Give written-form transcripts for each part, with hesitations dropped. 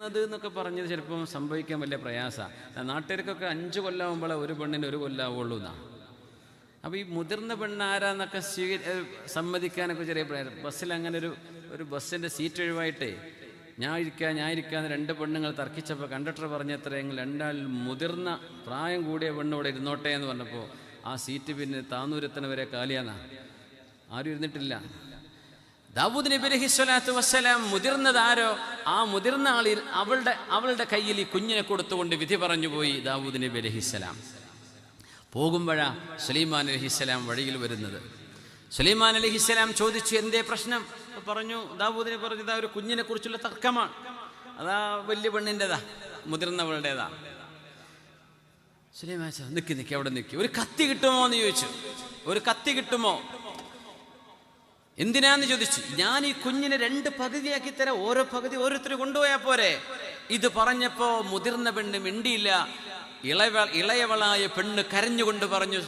മുതിർന്നത് എന്നൊക്കെ പറഞ്ഞത് ചിലപ്പം സംഭവിക്കാൻ വലിയ പ്രയാസമാണ്. നാട്ടുകാർക്കൊക്കെ 5 കൊല്ലമാകുമ്പോഴേ ഒരു പെണ്ണിന് 1 കൊല്ലമാവുള്ളൂ എന്നാണ്. അപ്പോൾ ഈ മുതിർന്ന പെണ്ണാരാന്നൊക്കെ സമ്മതിക്കാനൊക്കെ ചെറിയ പ്രയാസം. ബസ്സിൽ അങ്ങനെ ഒരു ബസ്സിൻ്റെ സീറ്റ് ഒഴിവായിട്ടേ ഞാൻ ഇരിക്കാന്ന് 2 പെണ്ണുങ്ങൾ തർക്കിച്ചപ്പോൾ കണ്ടക്ടർ പറഞ്ഞത്രയെങ്കിൽ 2 മുതിർന്ന പ്രായം കൂടിയ പെണ്ണോടെ ഇരുന്നോട്ടെ എന്ന് പറഞ്ഞപ്പോൾ ആ സീറ്റ് പിന്നെ താന്നൂരെത്തണവരെ കാലിയാന്നാ, ആരും ഇരുന്നിട്ടില്ല. ദാവൂദ് നബി അലൈഹിസ്സലാത്തു വസ്സലാം മുതിർന്നതാരോ ആ മുതിർന്ന ആളിൽ അവളുടെ കയ്യിൽ ഈ കുഞ്ഞിനെ കൊടുത്തുകൊണ്ട് വിധി പറഞ്ഞു പോയി ദാവൂദ് നബി അലൈഹിസ്സലാം. പോകുമ്പോഴാ സുലൈമാൻ അലൈഹിസ്സലാം വഴിയിൽ വരുന്നത്. സുലൈമാൻ അലൈഹിസ്സലാം ചോദിച്ചു, എന്തേ പ്രശ്നം? പറഞ്ഞു, ദാവൂദിനെ പറഞ്ഞു, ഇതാ ഒരു കുഞ്ഞിനെ കുറിച്ചുള്ള തർക്കമാണ്, അതാ വലിയ പെണ്ണിൻ്റെതാ, മുതിർന്നവളുടേതാ. സുലൈമാൻ നിൽക്കി അവിടെ നിൽക്കി, ഒരു കത്തി കിട്ടുമോ എന്ന് ചോദിച്ചു. ഒരു കത്തി കിട്ടുമോ? എന്തിനാന്ന് ചോദിച്ചു. ഞാൻ ഈ കുഞ്ഞിനെ 2 പകുതിയാക്കി തരാം, ഓരോ പകുതി ഓരോരുത്തർ കൊണ്ടുപോയാൽ പോരെ. ഇത് പറഞ്ഞപ്പോ മുതിർന്ന പെണ്ണ് മിണ്ടിയില്ല. ഇളയവളായ പെണ്ണ് കരഞ്ഞുകൊണ്ട് പറഞ്ഞു,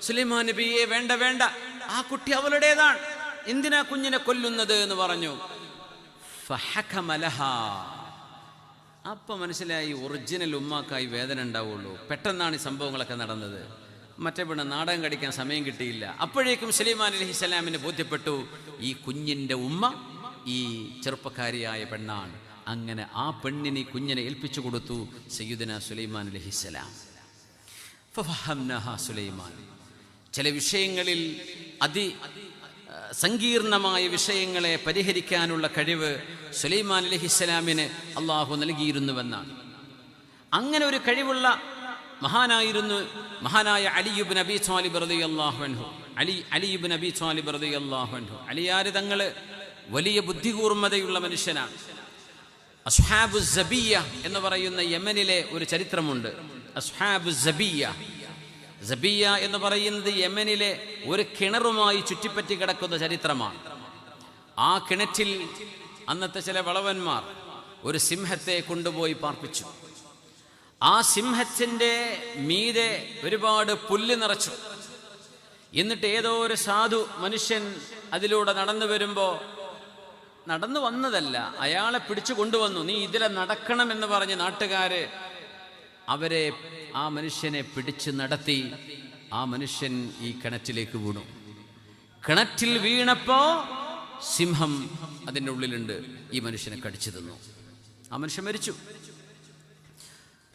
സുലൈമാൻ നബിയെ വേണ്ട വേണ്ട, ആ കുട്ടി അവളുടേതാണ്, എന്തിനാ കുഞ്ഞിനെ കൊല്ലുന്നത് എന്ന് പറഞ്ഞു. അപ്പൊ മനസ്സിലായി ഒറിജിനൽ ഉമ്മാക്കായി വേദന ഉണ്ടാവുള്ളൂ. പെട്ടെന്നാണ് ഈ സംഭവങ്ങളൊക്കെ നടന്നത്. മറ്റേ പെണ്ണ് നാടകം കടിക്കാൻ സമയം കിട്ടിയില്ല. അപ്പോഴേക്കും സുലൈമാൻ അലൈഹിസ്സലാമിന് ബോധ്യപ്പെട്ടു ഈ കുഞ്ഞിൻ്റെ ഉമ്മ ഈ ചെറുപ്പക്കാരിയായ പെണ്ണാണ്. അങ്ങനെ ആ പെണ്ണിനെ കുഞ്ഞിനെ ഏൽപ്പിച്ചു കൊടുത്തു സയ്യിദുനാ സുലൈമാൻ അലൈഹിസ്സലാം. ഫഫഹംനഹാ സുലൈമാൻ. ചില വിഷയങ്ങളിൽ സങ്കീർണമായ വിഷയങ്ങളെ പരിഹരിക്കാനുള്ള കഴിവ് സുലൈമാൻ അലൈഹിസ്സലാമിന് അള്ളാഹു നൽകിയിരുന്നുവെന്നാണ്. അങ്ങനെ ഒരു കഴിവുള്ള മഹാനായ അലി ഇബ്നു അബീ ത്വാലിബ് റളിയല്ലാഹു അൻഹു. അലി ഇബ്നു അബീ ത്വാലിബ് റളിയല്ലാഹു അൻഹു. അലിയാർ തങ്ങൾ വലിയ ബുദ്ധികൂർമ്മതയുള്ള മനുഷ്യനാണ്. അസ്ഹാബു സബിയ്യ എന്ന് പറയുന്ന യമനിലെ ഒരു ചരിത്രമുണ്ട്. അസ്ഹാബു സബിയ്യ എന്ന് പറയുന്നത് യമനിലെ ഒരു കിണറുമായി ചുറ്റിപ്പറ്റി കിടക്കുന്ന ചരിത്രമാണ്. ആ കിണറ്റിൽ അന്നത്തെ ചില വളവന്മാർ ഒരു സിംഹത്തെ കൊണ്ടുപോയി പാർപ്പിച്ചു. ആ സിംഹത്തിൻ്റെ മീതെ ഒരുപാട് പുല്ല് നിറച്ചു. എന്നിട്ട് ഏതോ ഒരു സാധു മനുഷ്യൻ അതിലൂടെ നടന്നു വന്നതല്ല, അയാളെ പിടിച്ചു കൊണ്ടുവന്നു. നീ ഇതിലെ നടക്കണമെന്ന് പറഞ്ഞ് നാട്ടുകാര് ആ മനുഷ്യനെ പിടിച്ചു നടത്തി. ആ മനുഷ്യൻ ഈ കിണറ്റിലേക്ക് വീണു. കിണറ്റിൽ വീണപ്പോ സിംഹം അതിൻ്റെ ഉള്ളിലുണ്ട്, ഈ മനുഷ്യനെ കടിച്ചു തിന്നു. ആ മനുഷ്യൻ മരിച്ചു.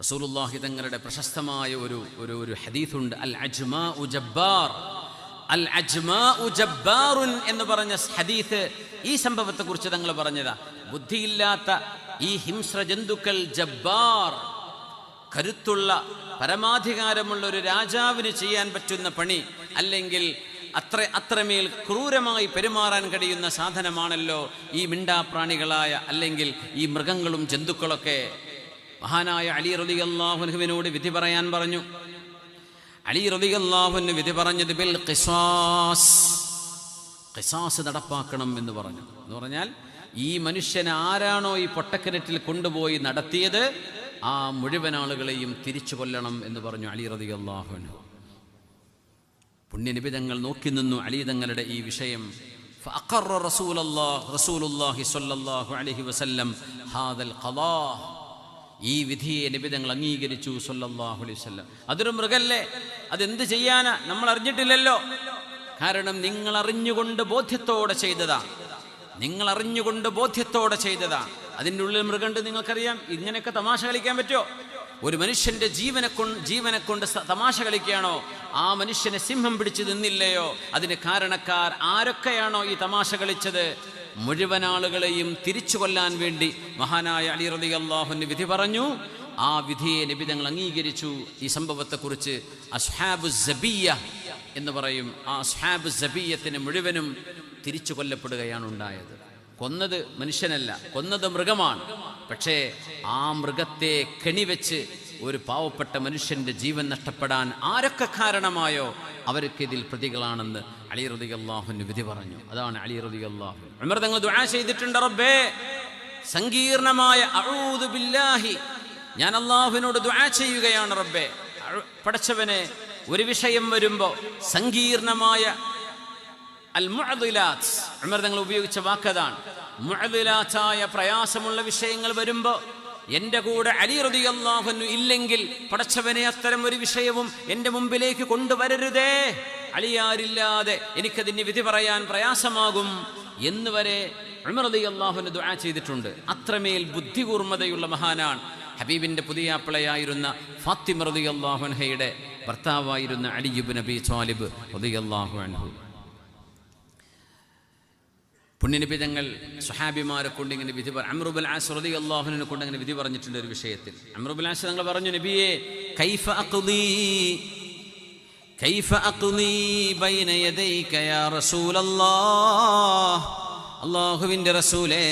റസൂലുള്ളാഹി തങ്ങളുടെ പ്രശസ്തമായ ഒരു ഹദീസുണ്ട്, അൽ അജ്മാഉ ജബ്ബാർ. അൽ അജ്മാഉ ജബ്ബാറുൻ എന്ന് പറഞ്ഞ ഹദീസ് ഈ സംഭവത്തെക്കുറിച്ച് തങ്ങൾ പറഞ്ഞതാ. ബുദ്ധിയില്ലാത്ത ഈ ഹിംസ്ര ജന്തുക്കൾ ജബ്ബാർ, കരുത്തുള്ള പരമാധികാരമുള്ള ഒരു രാജാവിന് ചെയ്യാൻ പറ്റുന്ന പണി, അല്ലെങ്കിൽ അത്രമേൽ ക്രൂരമായി പെരുമാറാൻ കഴിയുന്ന സാധനമാണല്ലോ ഈ മിണ്ടാപ്രാണികളായ അല്ലെങ്കിൽ ഈ മൃഗങ്ങളും ജന്തുക്കളൊക്കെ. മഹാനായ അലി റളിയല്ലാഹു അൻഹുവിനോട് വിധി പറയാൻ പറഞ്ഞു. അലി റളിയല്ലാഹു അൻഹു വിധി പറഞ്ഞത് ബിൽ ഖിസാസ് നടപ്പാക്കണം എന്ന് പറഞ്ഞു. എന്ന് പറഞ്ഞാൽ ഈ മനുഷ്യൻ ആരാണോ ഈ പൊട്ടക്കിണറ്റിൽ കൊണ്ടുപോയി നടത്തിയത് ആ മുഴുവൻ ആളുകളെയും തിരിച്ചു കൊല്ലണം എന്ന് പറഞ്ഞു അലി റളിയല്ലാഹു അൻഹു. പുണ്യനബി തങ്ങൾ നോക്കി നിന്നു അലി തങ്ങളുടെ ഈ വിഷയം. ഫഅഖറ റസൂലുള്ളാഹി സ്വല്ലല്ലാഹു അലൈഹി വസല്ലം ഹാദൽ ഖളാ. ഈ വിധിയെ നബി തങ്ങൾ അംഗീകരിച്ചു സ്വല്ലല്ലാഹു അലൈഹി വസല്ലം. അതൊരു മൃഗല്ലേ, അതെന്ത് ചെയ്യാനാ, നമ്മൾ അറിഞ്ഞിട്ടില്ലല്ലോ. കാരണം നിങ്ങൾ അറിഞ്ഞുകൊണ്ട് ബോധ്യത്തോടെ ചെയ്തതാ. അതിൻ്റെ ഉള്ളിൽ മൃഗമുണ്ട്, നിങ്ങൾക്കറിയാം. ഇങ്ങനെയൊക്കെ തമാശ കളിക്കാൻ പറ്റുമോ? ഒരു മനുഷ്യന്റെ ജീവനെ കൊണ്ട് തമാശ കളിക്കുകയാണോ? ആ മനുഷ്യനെ സിംഹം പിടിച്ചു നിന്നില്ലയോ? അതിന് കാരണക്കാർ ആരൊക്കെയാണോ ഈ തമാശ കളിച്ചത്? മുഴുവൻ ആളുകളെയും തിരിച്ചു കൊല്ലാൻ വേണ്ടി മഹാനായ അലി റളിയല്ലാഹു അൻഹു വിധി പറഞ്ഞു. ആ വിധിയെ നബി തങ്ങൾ അംഗീകരിച്ചു. ഈ സംഭവത്തെക്കുറിച്ച് അസ്ഹാബു സബിയ്യ എന്ന് പറയും. ആ അസ്ഹാബു സബിയ്യത്തിന് മുഴുവനും തിരിച്ചു കൊല്ലപ്പെടുകയാണ് ഉണ്ടായത്. കൊന്നത് മനുഷ്യനല്ല, കൊന്നത് മൃഗമാണ്. പക്ഷേ ആ മൃഗത്തെ കെണിവെച്ച് ഒരു പാവപ്പെട്ട മനുഷ്യന്റെ ജീവൻ നഷ്ടപ്പെടാൻ ആരൊക്കെ കാരണമായോ അവരൊക്കെ ഇതിൽ പ്രതികളാണെന്ന് അലി റളിയല്ലാഹു അൻഹു വിധി പറഞ്ഞു. അതാണ് അലി റളിയല്ലാഹു അൻഹു. ഉമർ തങ്ങൾ ദുആ ചെയ്തിട്ടുണ്ട്, റബ്ബേ സങ്കീർണമായ അഊദു ബില്ലാഹി, ഞാൻ അല്ലാഹുവിനോട് ദുആ ചെയ്യുകയാണ്, റബ്ബേ പടച്ചവനെ ഒരു വിഷയം വരുമ്പോൾ സങ്കീർണമായ അൽ മുഅദിലാത്ത്, ഉമർ തങ്ങൾ ഉപയോഗിച്ച വാക്കതാണ്. മുഅദിലാത്തായ പ്രയാസമുള്ള വിഷയങ്ങൾ വരുമ്പോൾ എൻ്റെ കൂടെ അലി റളിയല്ലാഹു അൻഹു ഇല്ലെങ്കിൽ പടച്ചവനെ അത്തരം ഒരു വിഷയവും എൻ്റെ മുമ്പിലേക്ക് കൊണ്ടുവരരുതേ, അലിയാരില്ലാതെ എനിക്കതിന് വിധി പറയാൻ പ്രയാസമാകും എന്ന് വരെ ഉമർ റളിയല്ലാഹു അൻഹു ദുആ ചെയ്തിട്ടുണ്ട്. അത്രമേൽ ബുദ്ധികൂർമ്മതയുള്ള മഹാനാണ്. ഹബീബിൻ്റെ പുതിയാപ്പിളയായിരുന്ന ഫാത്തിമ റളിയല്ലാഹു അൻഹയുടെ ഭർത്താവായിരുന്ന അലി ഇബ്നു അബീ ത്വാലിബ് റളിയല്ലാഹു അൻഹു. പുണ്യനബി തങ്ങൾ സ്വഹാബിമാരെ കൊണ്ട് ഇങ്ങനെ വിധി അംർ ഇബ്നുൽ ആസ് റളിയല്ലാഹു അൻഹുവിനെ കൊണ്ട് അങ്ങനെ വിധി പറഞ്ഞിട്ടുണ്ട് ഒരു വിഷയത്തിൽ. അംർ ഇബ്നുൽ ആസ് തങ്ങൾ പറഞ്ഞു, നബിയേ കൈഫ അഖ്ദീ ബൈന യദൈക യാ റസൂലല്ലാഹ്, അല്ലാഹുവിൻ്റെ റസൂലേ,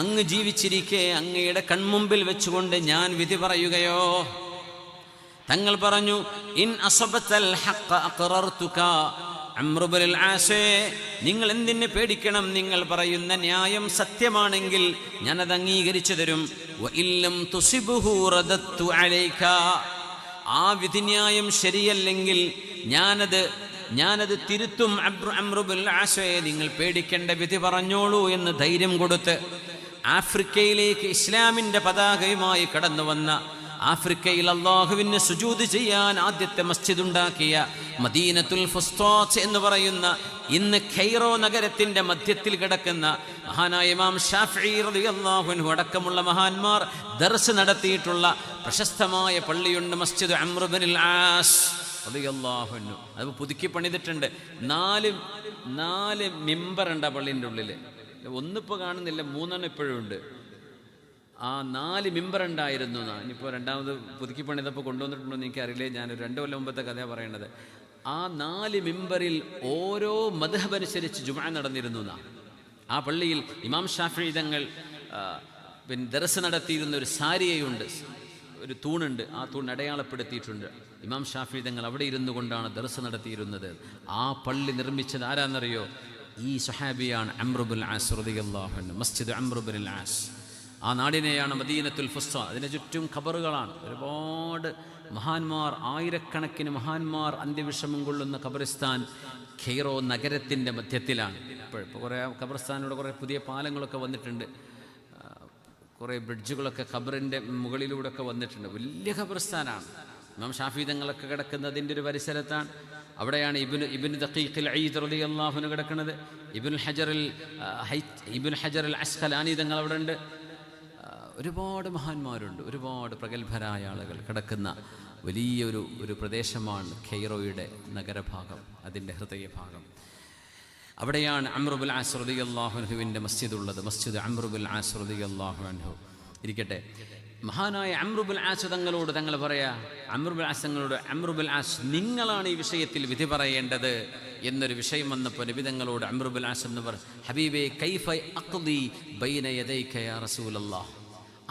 അങ്ങ് ജീവിച്ചിരിക്കെ അങ്ങയുടെ കൺമുമ്പിൽ വെച്ചുകൊണ്ട് ഞാൻ വിധി പറയുകയോ? തങ്ങൾ പറഞ്ഞു, ഇൻ അസബതൽ ഹഖ്ഖ അഖറർതുക, അംർ ഇബ്നുൽ ആസ്, നിങ്ങൾ എന്തിനെ പേടിക്കണം? നിങ്ങൾ പറയുന്ന ന്യായം സത്യമാണെങ്കിൽ ഞാനത് അംഗീകരിച്ചു തരും. വഇല്ലം തുസിബ്ഹു റദത്തു അലൈക, ആ വിധിന്യായം ശരിയല്ലെങ്കിൽ ഞാനത് തിരുത്തും. അംർ ഇബ്നുൽ ആസ്, നിങ്ങൾ പേടിക്കേണ്ട, വിധി പറഞ്ഞോളൂ എന്ന് ധൈര്യം കൊടുത്ത് ആഫ്രിക്കയിലേക്ക് ഇസ്ലാമിൻ്റെ പതാകയുമായി കടന്നു വന്ന, ആഫ്രിക്കയിൽ അള്ളാഹുവിന് സുജൂദ് ചെയ്യാൻ ആദ്യത്തെ മസ്ജിദ് ഉണ്ടാക്കിയ മദീനത്തുൽ ഫുസ്താത്ത് എന്ന് പറയുന്ന ഇന്ന് കൈറോ നഗരത്തിൻ്റെ മധ്യത്തിൽ കിടക്കുന്ന മഹാനായ ഇമാം ഷാഫിഈ റളിയല്ലാഹു അൻഹു അടക്കമുള്ള മഹാന്മാർ ദർസ് നടത്തിയിട്ടുള്ള പ്രശസ്തമായ പള്ളിയുണ്ട്, മസ്ജിദ് അംർ ഇബ്നുൽ ആസ് റളിയല്ലാഹു അൻഹു. അത് പുതുക്കി പണിതിട്ടുണ്ട്. നാല് മിമ്പറുണ്ട് ആ പള്ളിൻ്റെ ഉള്ളിൽ. ഒന്നിപ്പോൾ കാണുന്നില്ല, 3 ഇപ്പോഴും ഉണ്ട്. ആ 4 മിമ്പറുണ്ടായിരുന്നു. ഇനിയിപ്പോൾ രണ്ടാമത് പുതുക്കി പണിതപ്പോൾ കൊണ്ടുവന്നിട്ടുണ്ടോ എന്ന് എനിക്കറിയില്ലേ. ഞാനൊരു 2 കൊല്ലം മുമ്പത്തെ കഥയാണ് പറയണത്. ആ 4 മിമ്പറിൽ ഓരോ മദ്ഹബ് അനുസരിച്ച് ജുമുഅ നടന്നിരുന്നു. ആ പള്ളിയിൽ ഇമാം ഷാഫിഈ തങ്ങൾ ദർസ് നടത്തിയിരുന്ന ഒരു സാരിയയുണ്ട്, ഒരു തൂണുണ്ട്. ആ തൂൺ അടയാളപ്പെടുത്തിയിട്ടുണ്ട്. ഇമാം ഷാഫിഈ തങ്ങൾ അവിടെ ഇരുന്നു കൊണ്ടാണ് ദർസ് നടത്തിയിരുന്നത്. ആ പള്ളി നിർമ്മിച്ചത് ആരാന്നറിയോ? ഈ സ്വഹാബിയാണ് അംർ ഇബ്നുൽ ആസ് റളിയല്ലാഹു അൻഹു. മസ്ജിദ് അംർ ഇബ്നുൽ ആസ്. ആ നാടിനെയാണ് മദീനത്തുൽ ഫുസ്താ. അതിന് ചുറ്റും ഖബറുകളാണ്. ഒരുപാട് മഹാന്മാർ, ആയിരക്കണക്കിന് മഹാന്മാർ അന്ത്യവിഷമം കൊള്ളുന്ന ഖബറിസ്ഥാൻ കൈറോ നഗരത്തിൻ്റെ മധ്യത്തിലാണ്. ഇപ്പോൾ കുറേ ഖബറിസ്ഥാനിലൂടെ കുറേ പുതിയ പാലങ്ങളൊക്കെ വന്നിട്ടുണ്ട്, കുറേ ബ്രിഡ്ജുകളൊക്കെ ഖബറിൻ്റെ മുകളിലൂടെയൊക്കെ വന്നിട്ടുണ്ട്. വലിയ ഖബറിസ്ഥാനാണ്. ഇമാം ഷാഫിഈ തങ്ങളൊക്കെ കിടക്കുന്നതിൻ്റെ ഒരു പരിസരത്താണ്. അവിടെയാണ് ഇബ്നു ദഖീഖിൽ ഈദ് റളിയല്ലാഹു അൻഹു കിടക്കുന്നത്. ഇബ്നുൽ ഹജർ അൽ അസ്ഖലാനി തങ്ങൾ അവിടെ ഉണ്ട്. ഒരുപാട് മഹാന്മാരുണ്ട്, ഒരുപാട് പ്രഗത്ഭരായ ആളുകൾ കിടക്കുന്ന വലിയൊരു പ്രദേശമാണ് കൈറോയുടെ നഗരഭാഗം, അതിൻ്റെ ഹൃദയഭാഗം. അവിടെയാണ് അംർ ഇബ്നുൽ ആസ് റളിയല്ലാഹു അൻഹുവിൻ്റെ മസ്ജിദ് ഉള്ളത്, മസ്ജിദ് അംർ ഇബ്നുൽ ആസ് റളിയല്ലാഹു അൻഹു. ഇരിക്കട്ടെ, മഹാനായ അംർ ഇബ്നുൽ ആസ് തങ്ങളോട് തങ്ങൾ പറയാ, അംർ ഇബ്നുൽ ആസ്, നിങ്ങളാണ് ഈ വിഷയത്തിൽ വിധി പറയേണ്ടത് എന്നൊരു വിഷയം വന്നപ്പോൾ നബി തങ്ങളോട് അംർ ഇബ്നുൽ ആസ് എന്ന് പറഞ്ഞു, ഹബീബേ കൈഫ അഖ്ദി ബൈന യദൈക യാ റസൂലല്ലാഹ്,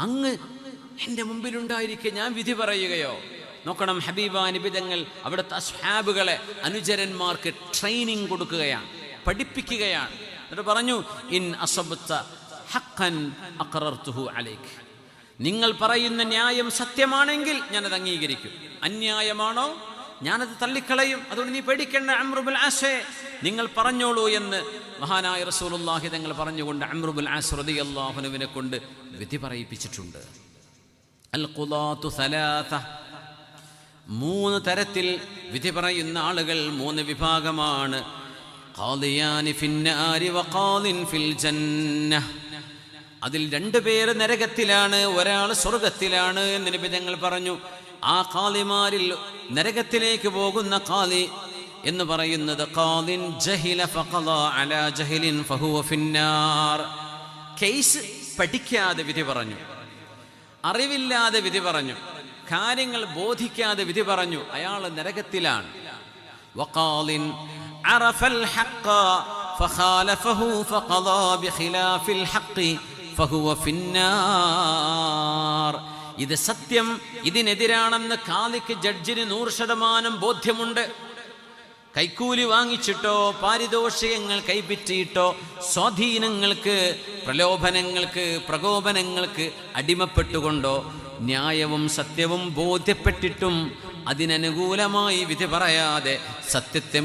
അങ്ങ് എൻ്റെ മുമ്പിലുണ്ടായിരിക്കെ ഞാൻ വിധി പറയുകയോ? നോക്കണം, ഹബീബ നബി തങ്ങൾ അവിടുത്തെ അസ്ഹാബുകളെ, അനുചരന്മാർക്ക് ട്രെയിനിങ് കൊടുക്കുകയാണ്, പഠിപ്പിക്കുകയാണ്. എന്നിട്ട് പറഞ്ഞു, ഇൻ അസബ്ത ഹഖ്ഖൻ അഖറർതുഹു അലൈക, നിങ്ങൾ പറയുന്ന ന്യായം സത്യമാണെങ്കിൽ ഞാനത് അംഗീകരിക്കും, അന്യായമാണോ ഞാനത് തള്ളിക്കളയും. അതുകൊണ്ട് നീ പേടിക്കേണ്ട അംർ ഇബ്നുൽ ആസ്, നിങ്ങൾ പറഞ്ഞോളൂ എന്ന് മഹാനായ റസൂലുള്ളാഹി തങ്ങൾ പറഞ്ഞുകൊണ്ട് അംർ ഇബ്നുൽ ആസ് റളിയല്ലാഹു അൻഹുവിനെ കൊണ്ട് വിധി പറയിപ്പിച്ചിട്ടുണ്ട്. അൽ ഖുദാതു സലാസ, 3 തരത്തിൽ വിധി പറയുന്ന ആളുകൾ 3 വിഭാഗമാണ്. ഖാദിയാനി ഫിന്നാരി വഖാദിൻ ഫിൽ ജന്നഹ്, അതിൽ 2 പേര് നരകത്തിലാണ്, ഒരാൾ സ്വർഗത്തിലാണ് എന്ന് നബി തങ്ങൾ പറഞ്ഞു. ആ ഖാദിമാരിൽ നരകത്തിലേക്ക് പോകുന്ന ഖാദി എന്ന് പറയുന്നത് ഖാദിൻ ജഹില ഫഖദാ അലാ ജഹലിൻ ഫഹുവ ഫിന്നാർ, കേസ് പഠിക്കാതെ വിധി പറഞ്ഞു, അറിവില്ലാതെ വിധി പറഞ്ഞു, കാര്യങ്ങൾ ബോധിക്കാതെ വിധി പറഞ്ഞു, അയാൾ നരകത്തിലാണ്. വഖാദിൻ അറഫൽ ഹഖ്ഖ ഫഖാലഫഹു ഫഖദാ ബിഖിലാഫിൽ ഹഖ്ഖി ഫഹുവ ഫിന്നാർ, ഇത് സത്യം, ഇതിനെതിരാണെന്ന് ഖാദിക്ക്, ജഡ്ജിന് 100% ബോധ്യമുണ്ട്. കൈക്കൂലി വാങ്ങിച്ചിട്ടോ പാരിതോഷികങ്ങൾ കൈപ്പറ്റിയിട്ടോ സ്വാധീനങ്ങൾക്ക്, പ്രലോഭനങ്ങൾക്ക്, പ്രകോപനങ്ങൾക്ക് അടിമപ്പെട്ടുകൊണ്ടോ ന്യായവും സത്യവും ബോധ്യപ്പെട്ടിട്ടും അതിനനുകൂലമായി വിധി പറയാതെ സത്യത്തെ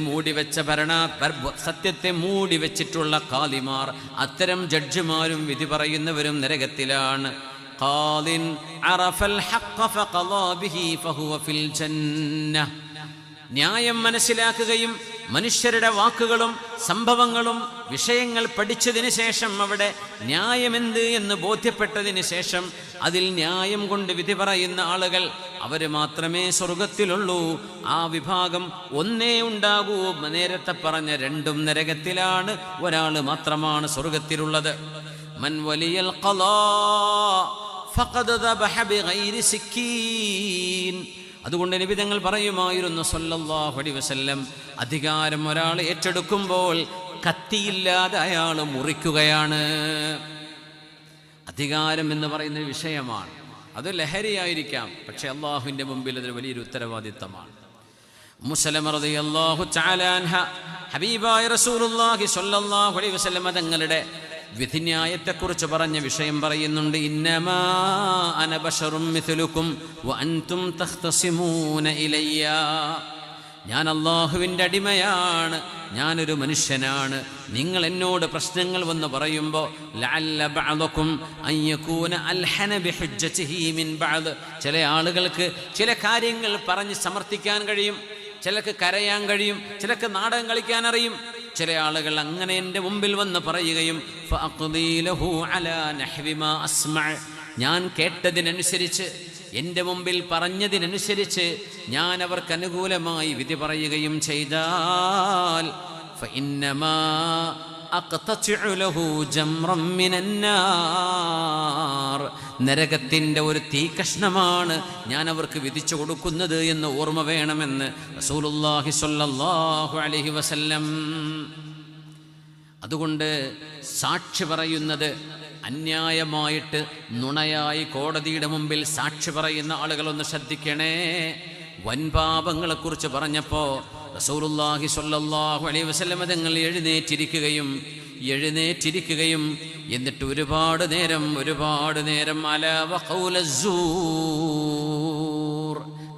മൂടിവെച്ചിട്ടുള്ള ഖാദിമാർ, അത്തരം ജഡ്ജിമാരും വിധി പറയുന്നവരും നരകത്തിലാണ്. ഖാദിൻ അറഫൽ ഹഖ്ഖ ഫഖളാ ബിഹി ഫഹുവ ഫിൽ ജന്നah. ന്യായം മനസ്സിലാക്കുകയും മനുഷ്യരുടെ വാക്കുകളും സംഭവങ്ങളും വിഷയങ്ങൾ പഠിച്ചതിന് ശേഷം അവിടെ ന്യായമെന്ത് എന്ന് ബോധ്യപ്പെട്ടതിന് ശേഷം അതിൽ ന്യായം കൊണ്ട് വിധി പറയുന്ന ആളുകൾ അവർ മാത്രമേ സ്വർഗത്തിലുള്ളൂ. ആ വിഭാഗം ഒന്നേ ഉണ്ടാകൂ. നേരത്തെ പറഞ്ഞ രണ്ടും നരകത്തിലാണ്, ഒരാൾ മാത്രമാണ് സ്വർഗത്തിലുള്ളത്. മൻ വലിയൽ ഖളാ ഫഖദ് ദബഹ ബിഗൈരി സിക്കീൻ. അതുകൊണ്ട് നബി തങ്ങൾ പറയുമായിരുന്നു സല്ലല്ലാഹു അലൈഹി വസല്ലം, അധികാരം ഒരാൾ ഏറ്റെടുക്കുമ്പോൾ കത്തിയില്ലാതെ അയാൾ മുറിക്കുകയാണ്. അധികാരം എന്ന് പറയുന്ന വിഷയമാണ്. അത് ലഹരിയായിരിക്കാം, പക്ഷെ അള്ളാഹുവിൻ്റെ മുമ്പിൽ അതൊരു വലിയൊരു ഉത്തരവാദിത്തമാണ്. ഉമ്മു സലമ റളിയല്ലാഹു തആല അൻഹ ഹബീബായ റസൂലുള്ളാഹി സ്വല്ലല്ലാഹു അലൈഹി വസല്ലം തങ്ങളുടെ വിധിന്യായത്തെക്കുറിച്ച് പറഞ്ഞ വിഷയം പറയുന്നുണ്ട്. ഇന്നമാ അന ബശറും മിഥ്ലുക്കും വ അൻതും തഖ്തസിമൂന ഇലയ്യ. ഞാൻ അള്ളാഹുവിൻ്റെ അടിമയാണ്, ഞാനൊരു മനുഷ്യനാണ്. നിങ്ങൾ എന്നോട് പ്രശ്നങ്ങൾ വന്ന് പറയുമ്പോൾ ലഅല്ല ബഅദകും അൻ യകൂന അൽഹന ബിഹുജ്ജതിഹി മിൻ ബഅദ്. ചില ആളുകൾക്ക് ചില കാര്യങ്ങൾ പറഞ്ഞ് സമർത്ഥിക്കാൻ കഴിയും, ചിലക്ക് കരയാൻ കഴിയും, ചിലക്ക് നാടകം കളിക്കാൻ അറിയും. ചില ആളുകൾ അങ്ങനെ എൻ്റെ മുമ്പിൽ വന്ന് പറയുകയും ഫഅഖ്ദീ ലഹു അലാ നഹ്വി മാ അസ്മഅ, ഞാൻ കേട്ടതിനനുസരിച്ച് എൻ്റെ മുമ്പിൽ പറഞ്ഞതിനനുസരിച്ച് ഞാൻ അവർക്ക് അനുകൂലമായി വിധി പറയുകയും ചെയ്താൽ ഫഇന്നമാ അഖ്തതിഉ ലഹു ജംറൻ മിനന്നാർ, നരകത്തിൻ്റെ ഒരു തീ കഷ്ണമാണ് ഞാൻ അവർക്ക് വിധിച്ചു കൊടുക്കുന്നത് എന്ന് ഓർമ്മ വേണമെന്ന് റസൂലുള്ളാഹി സ്വല്ലല്ലാഹു അലൈഹി വസല്ലം. അതുകൊണ്ട് സാക്ഷി പറയുന്നത് അന്യായമായിട്ട് നുണയായി കോടതിയുടെ മുമ്പിൽ സാക്ഷി പറയുന്ന ആളുകളൊന്ന് ശ്രദ്ധിക്കണേ. വൻപാപങ്ങളെക്കുറിച്ച് പറഞ്ഞപ്പോൾ റസൂലുള്ളാഹി സ്വല്ലല്ലാഹു അലൈഹി വസല്ലം തങ്ങൾ എഴുന്നേറ്റിരിക്കുകയും എന്നിട്ട് ഒരുപാട് നേരം അലാ വഖൗലസ്സൂർ,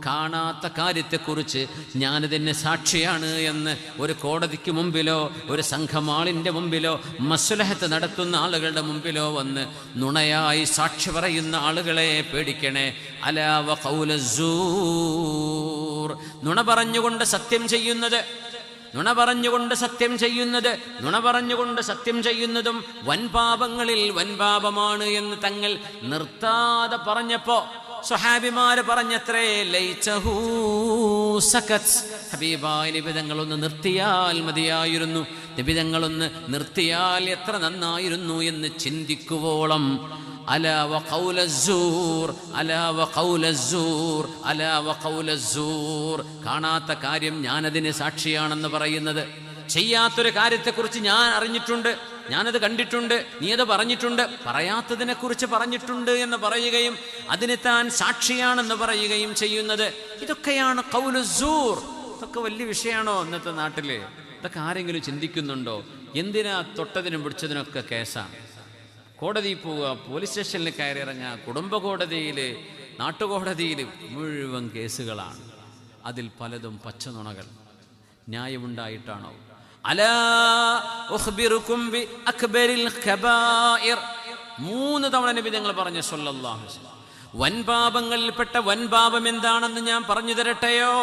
കാണാത്ത കാര്യത്തെക്കുറിച്ച് ഞാനിതിന് സാക്ഷിയാണ് എന്ന് ഒരു കോടതിക്ക് മുമ്പിലോ ഒരു സംഘമാളിൻ്റെ മുമ്പിലോ മസ്ലഹത്ത് നടത്തുന്ന ആളുകളുടെ മുമ്പിലോ വന്ന് നുണയായി സാക്ഷി പറയുന്ന ആളുകളെ പേടിക്കണേ. അലാ വഖൗലസ്സൂർ, നുണ പറഞ്ഞുകൊണ്ട് സത്യം ചെയ്യുന്നതും വൻപാപങ്ങളിൽ വൻപാപമാണ് എന്ന് തങ്ങൾ നിർത്താതെ പറഞ്ഞപ്പോ സ്വഹാബിമാര് പറഞ്ഞത്രേ ലൈതഹു സകത്, ഹബീബായ നബി തങ്ങളൊന്ന് നിർത്തിയാൽ മതിയായിരുന്നു, നബി തങ്ങളൊന്ന് നിർത്തിയാൽ എത്ര നന്നായിരുന്നു എന്ന് ചിന്തിക്കുവോളം അലാ വഖൗലസ്സൂർ, കാണാത്ത കാര്യം ഞാനതിന് സാക്ഷിയാണെന്ന് പറയുന്നത്. ചെയ്യാത്തൊരു കാര്യത്തെക്കുറിച്ച് ഞാൻ അറിഞ്ഞിട്ടുണ്ട്, ഞാനത് കണ്ടിട്ടുണ്ട്, നീ അത് പറഞ്ഞിട്ടുണ്ട്, പറയാത്തതിനെക്കുറിച്ച് പറഞ്ഞിട്ടുണ്ട് എന്ന് പറയുകയും അതിന് താൻ സാക്ഷിയാണെന്ന് പറയുകയും ചെയ്യുന്നത്, ഇതൊക്കെയാണ് ഖൗലുസ്സൂർ. ഇതൊക്കെ വലിയ വിഷയമാണോ ഇന്നത്തെ നാട്ടില്? ഇതൊക്കെ ആരെങ്കിലും ചിന്തിക്കുന്നുണ്ടോ? എന്തിനാ തൊട്ടതിനും പിടിച്ചതിനൊക്കെ കേസാണ്. കോടതിയിൽ പോവുക, പോലീസ് സ്റ്റേഷനിൽ കയറി ഇറങ്ങുക, കുടുംബ കോടതിയിൽ, നാട്ടുകോടതിയിൽ മുഴുവൻ കേസുകളാണ്. അതിൽ പലതും പച്ചനുണകൾ. ന്യായമുണ്ടായിട്ടാണോ? അലാ ഉഖ്ബിറുകും ബി അക്ബരിൽ കബായിർ, 3 തവണ നബി തങ്ങൾ പറഞ്ഞു സല്ലല്ലാഹു അലൈഹി വസല്ലം. വൻപാപങ്ങളിൽപ്പെട്ട വൻപാപം എന്താണെന്ന് ഞാൻ പറഞ്ഞു തരട്ടെയോ?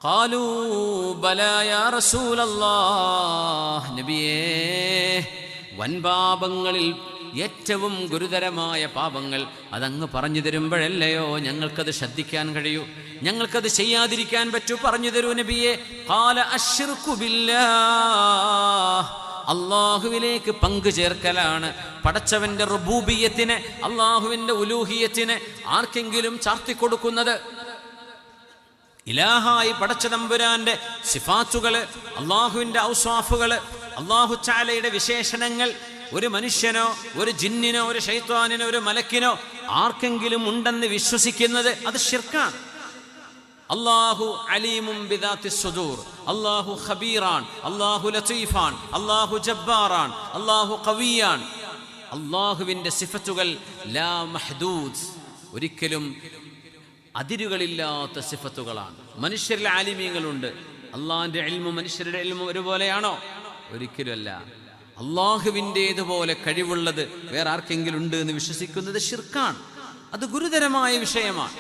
ഖാലൂ ബലാ യാ റസൂലല്ലാഹ്, നബിയേ വൻപാപങ്ങളിൽ ഏറ്റവും ഗുരുതരമായ പാപങ്ങൾ അതങ്ങ് പറഞ്ഞു തരുമ്പോഴല്ലയോ ഞങ്ങൾക്കത് ശ്രദ്ധിക്കാൻ കഴിയൂ, ഞങ്ങൾക്കത് ചെയ്യാതിരിക്കാൻ പറ്റൂ, പറഞ്ഞു തരൂ നബിയെ. ഖാല അശ്ശിർകു ബില്ലാഹ്, അള്ളാഹുവിലേക്ക് പങ്കു ചേർക്കലാണ്. പടച്ചവന്റെ റുബൂബിയത്തിനെ, അള്ളാഹുവിന്റെ ഉലൂഹിയത്തിനെ ആർക്കെങ്കിലും ചാർത്തിക്കൊടുക്കുന്നത്. ഇലാഹായി പടച്ച തമ്പുരാന്റെ സിഫാത്തുകള്, അള്ളാഹുവിന്റെ ഔസ്വാഫുകള്, അള്ളാഹു തആലയുടെ വിശേഷണങ്ങൾ ഒരു മനുഷ്യനോ ഒരു ജിന്നിനോ ഒരു ശൈത്വാനിനോ ഒരു മലക്കിനോ ആർക്കെങ്കിലും ഉണ്ടെന്ന് വിശ്വസിക്കുന്നത് അത് ശിർക്കാണ്. അല്ലാഹു അലീമും ബിദാത്തിസ് സുദൂർ, അല്ലാഹു ഖബീറാൻ, അല്ലാഹു ലതീഫാൻ, അല്ലാഹു ജബ്ബാറാൻ, അല്ലാഹു ഖവിയാൻ. അല്ലാഹുവിൻ്റെ സിഫത്തുകൾ ലാ മഹ്ദൂദ്, ഒരിക്കലും അതിരുകളില്ലാത്ത സിഫത്തുകളാണ്. മനുഷ്യരിൽ ആലിമീങ്ങളുണ്ട്, അള്ളാഹിൻ്റെ ഇൽമും മനുഷ്യരുടെ ഇൽമും ഒരുപോലെയാണോ? ഒരിക്കലുമല്ല. അള്ളാഹുവിൻ്റേതുപോലെ കഴിവുള്ളത് വേറെ ആർക്കെങ്കിലും ഉണ്ട് എന്ന് വിശ്വസിക്കുന്നത് ശിർക്കാണ്. അത് ഗുരുതരമായ വിഷയമാണ്.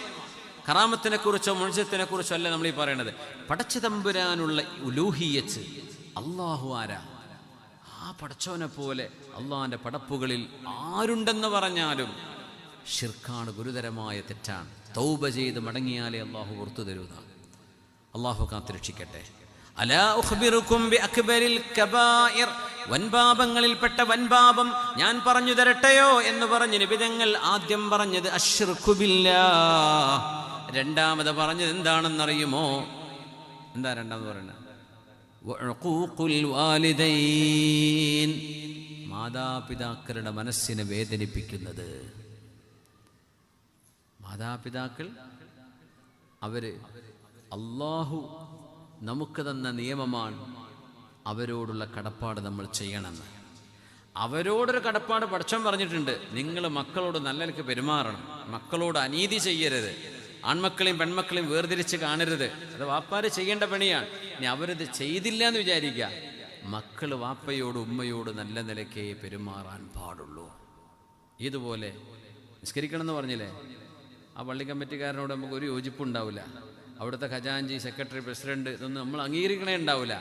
കറാമത്തിനെ കുറിച്ചോ മുഅ്ജിസത്തിനെ കുറിച്ചോ അല്ല നമ്മൾ ഈ പറയണത്. പടച്ച തമ്പുരാനുള്ള ഉലൂഹിയത്ത്, അള്ളാഹു ആരാ, ആ പടച്ചവനെ പോലെ അള്ളാഹിൻ്റെ പടപ്പുകളിൽ ആരുണ്ടെന്ന് പറഞ്ഞാലും ഷിർക്കാണ്, ഗുരുതരമായ തെറ്റാണ്. തൗബ ചെയ്ത് മടങ്ങിയാലേ അള്ളാഹു പുറത്തു തരുന്ന. അള്ളാഹു കാത്തുരക്ഷിക്കട്ടെ. അലാ ഉഖ്ബിറുക്കും ബി അക്ബരിൽ കബായിർ, വൻപാപങ്ങളിൽപ്പെട്ട വൻപാപം ഞാൻ പറഞ്ഞു തരട്ടെയോ എന്ന് പറഞ്ഞു നബി തങ്ങൾ ആദ്യം പറഞ്ഞത് അശ്ശിർക്കു ബില്ലാഹ്. രണ്ടാമത് പറഞ്ഞത് എന്താണെന്നറിയുമോ? എന്താ രണ്ടാമത് പറയുന്നത്? വഉഖൂഖുൽ വാലിദൈൻ, മാതാപിതാക്കളുടെ മനസ്സിനെ വേദനിപ്പിക്കുന്നത്. മാതാപിതാക്കൾ അവര് അള്ളാഹു നമുക്ക് തന്ന നിയമമാണ്, അവരോടുള്ള കടപ്പാട് നമ്മൾ ചെയ്യണമെന്ന്. അവരോടൊരു കടപ്പാട് പടച്ചോൻ പറഞ്ഞിട്ടുണ്ട്. നിങ്ങൾ മക്കളോട് നല്ല നിലക്ക് പെരുമാറണം, മക്കളോട് അനീതി ചെയ്യരുത്, ആൺമക്കളെയും പെൺമക്കളെയും വേർതിരിച്ച് കാണരുത്. അത് വാപ്പാര് ചെയ്യേണ്ട പണിയാണ്. ഇനി അവരത് ചെയ്തില്ല എന്ന് വിചാരിക്കുക, മക്കൾ വാപ്പയോട് ഉമ്മയോട് നല്ല നിലയ്ക്കേ പെരുമാറാൻ പാടുള്ളൂ. ഇതുപോലെ നിസ്കരിക്കണം എന്ന് പറഞ്ഞില്ലേ, ആ പള്ളി കമ്മിറ്റിക്കാരനോട് നമുക്ക് ഒരു യോജിപ്പുണ്ടാവില്ല. അവിടുത്തെ ഖജാൻജി, സെക്രട്ടറി, പ്രസിഡന്റ് ഇതൊന്നും നമ്മൾ അംഗീകരിക്കണേ ഉണ്ടാവില്ല.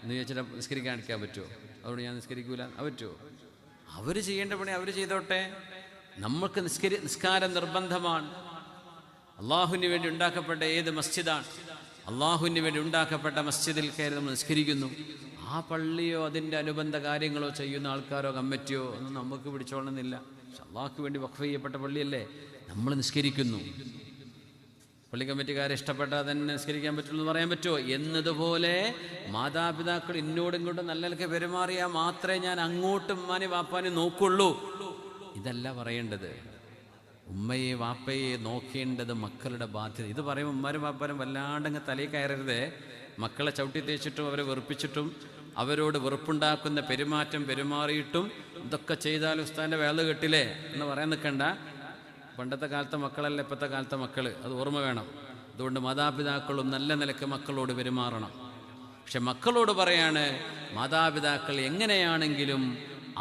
എന്ന് ചോദിച്ചിട്ട് നിസ്കരിക്കാണ്ടിരിക്കാൻ പറ്റുമോ? അതുകൊണ്ട് ഞാൻ നിസ്കരിക്കൂല, അത് പറ്റുമോ? അവർ ചെയ്യേണ്ട പണി അവർ ചെയ്തോട്ടെ. നമ്മൾക്ക് നിസ്കാരം നിർബന്ധമാണ്. അള്ളാഹുവിന് വേണ്ടി ഉണ്ടാക്കപ്പെട്ട ഏത് മസ്ജിദാണ്? അള്ളാഹുവിന് വേണ്ടി ഉണ്ടാക്കപ്പെട്ട മസ്ജിദിൽ കയറി നമ്മൾ നിസ്കരിക്കുന്നു. ആ പള്ളിയോ അതിൻ്റെ അനുബന്ധ കാര്യങ്ങളോ ചെയ്യുന്ന ആൾക്കാരോ കമ്മിറ്റിയോ ഒന്നും നമുക്ക് പിടിച്ചോളണമെന്നില്ല. പക്ഷെ അള്ളാഹുക്ക് വേണ്ടി വഖഫ് ചെയ്യപ്പെട്ട പള്ളിയല്ലേ, നമ്മൾ നിസ്കരിക്കുന്നു. പള്ളി കമ്മിറ്റിക്കാരെ ഇഷ്ടപ്പെട്ടാൽ തന്നെ നിസ്കരിക്കാൻ പറ്റുള്ളൂ എന്ന് പറയാൻ പറ്റുമോ? എന്നതുപോലെ മാതാപിതാക്കൾ ഇന്നോടും ഇങ്ങോട്ടും നല്ല നിലയ്ക്ക് പെരുമാറിയാൽ മാത്രമേ ഞാൻ അങ്ങോട്ടും ഉമ്മാനെ വാപ്പാനെ നോക്കുള്ളൂ. ഇതല്ല പറയേണ്ടത്. ഉമ്മയെ വാപ്പയെ നോക്കേണ്ടത് മക്കളുടെ ബാധ്യത. ഇത് പറയുമ്പോൾ ഉമ്മാരും വാപ്പാരും വല്ലാണ്ടങ്ങ് തലയിൽ കയറരുതേ. മക്കളെ ചവിട്ടി തേച്ചിട്ടും അവരെ വെറുപ്പിച്ചിട്ടും അവരോട് വെറുപ്പുണ്ടാക്കുന്ന പെരുമാറ്റം പെരുമാറിയിട്ടും ഇതൊക്കെ ചെയ്താൽ ഉസ്താദിൻ്റെ വേള കെട്ടില്ലേ എന്ന് പറയാൻ നിൽക്കണ്ട. പണ്ടത്തെ കാലത്തെ മക്കളല്ല ഇപ്പോഴത്തെ കാലത്തെ മക്കൾ, അത് ഓർമ്മ വേണം. അതുകൊണ്ട് മാതാപിതാക്കളും നല്ല നിലക്ക് മക്കളോട് പെരുമാറണം. പക്ഷെ മക്കളോട് പറയാണ്, മാതാപിതാക്കൾ എങ്ങനെയാണെങ്കിലും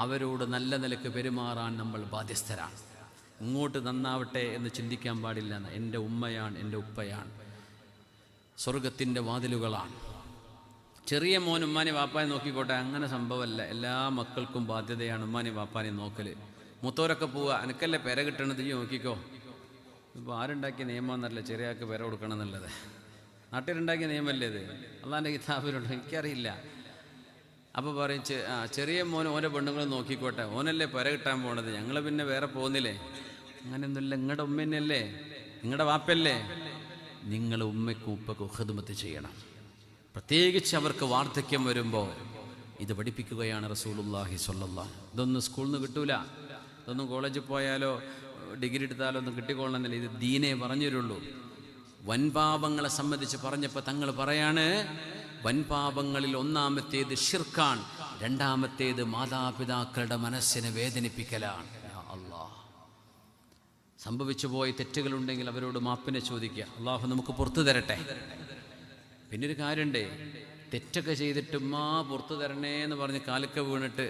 അവരോട് നല്ല നിലക്ക് പെരുമാറാൻ നമ്മൾ ബാധ്യസ്ഥരാണ്. ഇങ്ങോട്ട് നന്നാവട്ടെ എന്ന് ചിന്തിക്കാൻ പാടില്ല. എൻ്റെ ഉമ്മയാണ്, എൻ്റെ ഉപ്പയാണ്, സ്വർഗത്തിൻ്റെ വാതിലുകളാണ്. ചെറിയ മോൻ ഉമ്മാനെ വാപ്പാനെ നോക്കിക്കോട്ടെ, അങ്ങനെ സംഭവമല്ല. എല്ലാ മക്കൾക്കും ബാധ്യതയാണ് ഉമ്മാനെ വാപ്പാനെ നോക്കൽ. മൂത്തോരൊക്കെ പോവുക, എനിക്കല്ലേ പെര കിട്ടണത്, ഈ നോക്കിക്കോ. ഇപ്പോൾ ആരുണ്ടാക്കിയ നിയമമെന്നല്ല ചെറിയ ആൾക്ക് പെര കൊടുക്കണം എന്നുള്ളത്. നാട്ടിലുണ്ടാക്കിയ നിയമമല്ലേ ഇത്? അള്ളാൻ്റെ കിതാബിലുണ്ട്, എനിക്കറിയില്ല. അപ്പോൾ പറയും ചെറിയ മോൻ ഓരോ പെണ്ണുങ്ങൾ നോക്കിക്കോട്ടെ, ഓനല്ലേ പെര കിട്ടാൻ പോണത്, ഞങ്ങൾ പിന്നെ വേറെ പോകുന്നില്ലേ? അങ്ങനെയൊന്നുമില്ല. നിങ്ങളുടെ ഉമ്മ തന്നെയല്ലേ, നിങ്ങളുടെ വാപ്പല്ലേ. നിങ്ങൾ ഉമ്മയ്ക്കും ഉപ്പയ്ക്കും ഖിദ്മത്ത് ചെയ്യണം. പ്രത്യേകിച്ച് അവർക്ക് വാർദ്ധക്യം വരുമ്പോൾ ഇത് പഠിപ്പിക്കുകയാണ് റസൂലുള്ളാഹി സ്വല്ലല്ലാഹു. ഇതൊന്നും സ്കൂളിൽ നിന്ന് കിട്ടൂല, ഇതൊന്നും കോളേജിൽ പോയാലോ ഡിഗ്രി എടുത്താലോ ഒന്നും കിട്ടിക്കൊള്ളണമെന്നില്ല. ഇത് ദീനേ പറഞ്ഞു തരുള്ളൂ. വൻപാപങ്ങളെ സംബന്ധിച്ച് പറഞ്ഞപ്പോൾ തങ്ങൾ പറയാണ്, വൻപാപങ്ങളിൽ ഒന്നാമത്തേത് ഷിർക്കാൺ, രണ്ടാമത്തേത് മാതാപിതാക്കളുടെ മനസ്സിനെ വേദനിപ്പിക്കലാണ്. അല്ലാഹ്, സംഭവിച്ചു പോയ തെറ്റുകളുണ്ടെങ്കിൽ അവരോട് മാപ്പിനെ ചോദിക്കുക. അള്ളാഹു നമുക്ക് പുറത്തു തരട്ടെ. പിന്നൊരു കാര്യമുണ്ടേ, തെറ്റൊക്കെ ചെയ്തിട്ട് ഉമ്മ പുറത്തു തരണേ എന്ന് പറഞ്ഞ് കാലക്ക വീണിട്ട്